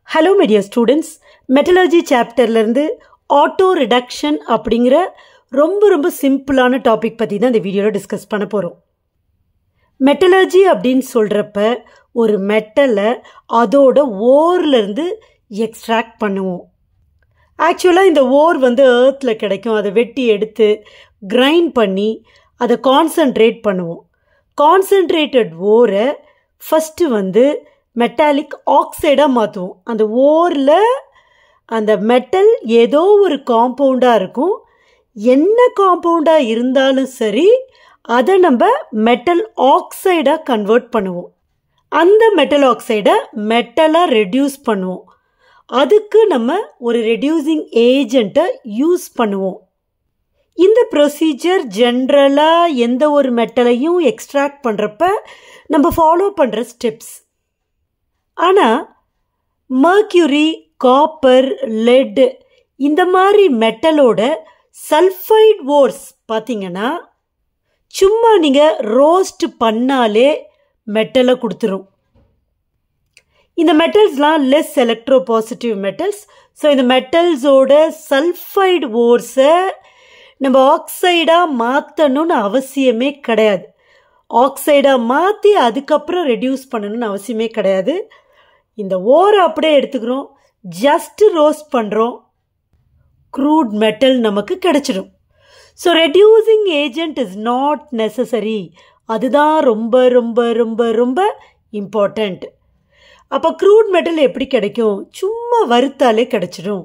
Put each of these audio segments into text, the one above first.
Hello my dear students, metallurgy chapterல இருந்து auto reduction அப்படிங்கிற ரொம்ப சிம்பிளான டாபிக் பத்தி தான் இந்த வீடியோல டிஸ்கஸ் பண்ண போறோம். மெட்டலர்ஜி அப்படின்னு சொல்றப்ப ஒரு மெட்டலை அதோட ஓர்ல இருந்து எக்ஸ்ட்ராக்ட் பண்ணுவோம். ஆக்சுவலாக இந்த ஓர் எர்த்ல கிடைக்கும். அதை வெட்டி எடுத்து கிரைண்ட் பண்ணி அதை கான்சன்ட்ரேட் பண்ணுவோம். கான்சன்ட்ரேட்டட் ஓரை ஃபஸ்ட்டு மெட்டாலிக் ஆக்சைடாக மாற்றுவோம். அந்த ஓரில் அந்த மெட்டல் ஏதோ ஒரு காம்பவுண்டாக இருக்கும். என்ன காம்பவுண்டாக இருந்தாலும் சரி, அதை நம்ம மெட்டல் ஆக்சைடாக கன்வெர்ட் பண்ணுவோம். அந்த மெட்டல் ஆக்சைடை மெட்டலாக ரெடியூஸ் பண்ணுவோம். அதுக்கு நம்ம ஒரு ரெடியூசிங் ஏஜெண்ட்டை யூஸ் பண்ணுவோம். இந்த ப்ரொசீஜர் ஜென்ரலாக எந்த ஒரு மெட்டலையும் எக்ஸ்ட்ராக்ட் பண்ணுறப்ப நம்ம ஃபாலோ பண்ணுற ஸ்டெப்ஸ். ஆனால் மர்க்யூரி, காப்பர், லெட் இந்த மாதிரி மெட்டலோட சல்ஃபைட் ஓர்ஸ் பார்த்தீங்கன்னா சும்மா நீங்கள் ரோஸ்ட் பண்ணாலே மெட்டலை கொடுத்துரும். இந்த மெட்டல்ஸ்லாம் less electro positive metals. So இந்த மெட்டல்ஸோட சல்ஃபைடு ஓர்ஸை நம்ம ஆக்சைடாக மாற்றணும்னு அவசியமே கிடையாது. ஆக்சைடாக மாற்றி அதுக்கப்புறம் ரெடியூஸ் பண்ணணும்னு அவசியமே கிடையாது. இந்த ஓரை அப்படியே எடுத்துக்கிறோம், ஜஸ்ட் ரோஸ்ட் பண்ணுறோம், க்ரூட் மெட்டல் நமக்கு கிடைச்சிடும். So reducing agent is not necessary. அதுதான் ரொம்ப இம்பார்ட்டண்ட். அப்போ க்ரூட் மெட்டல் எப்படி கிடைக்கும்? சும்மா வறுத்தாலே கிடைச்சிடும்.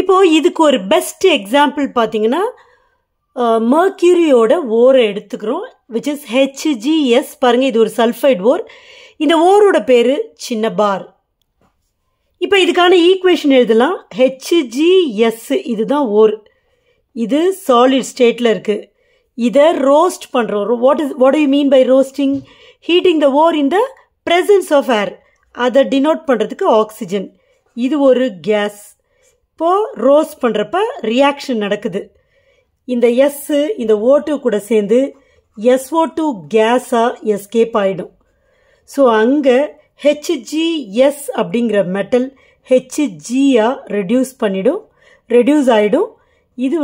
இப்போது இதுக்கு ஒரு பெஸ்ட் எக்ஸாம்பிள் பார்த்தீங்கன்னா மர்க்யூரியோட ஓரை எடுத்துக்கிறோம், விச் இஸ் HGS. பாருங்கள், இது ஒரு சல்ஃபைட் ஓர். இந்த ஓரோட பேர் சின்ன பார். இப்போ இதுக்கான ஈக்குவேஷன் எழுதலாம். HGS இதுதான் ஓர். இது சாலிட் ஸ்டேட்டில் இருக்குது. இதை ரோஸ்ட் பண்ணுறோம். What do you mean by roasting? Heating the ore in the presence of air. அதை டினோட் பண்ணுறதுக்கு ஆக்சிஜன். இது ஒரு கேஸ். இப்போது ரோஸ்ட் பண்ணுறப்ப ரியாக்ஷன் நடக்குது. இந்த எஸ்ஸு இந்த O2 கூட சேர்ந்து SO2 கேஸாக எஸ்கேப் ஆகிடும். ஸோ அங்கே HGS அப்படிங்கிற மெட்டல் HGயாக ரெடியூஸ் ஆகிடும். இது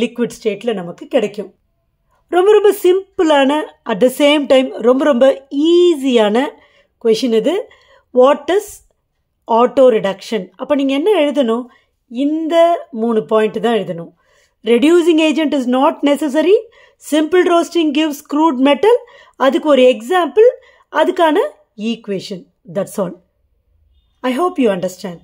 லிக்விட் ஸ்டேட்டில் நமக்கு கிடைக்கும். ரொம்ப சிம்பிளான, அட் த சேம் டைம் ரொம்ப ஈஸியான கொஷின் இது. What is auto reduction? அப்போ நீங்கள் என்ன எழுதணும்? இந்த 3 பாயிண்ட் தான் எழுதணும். Reducing agent is not necessary. Simple roasting gives crude metal. அதுக்கு ஒரு எக்ஸாம்பிள், அதுக்கான equation. That's all. I hope you understand.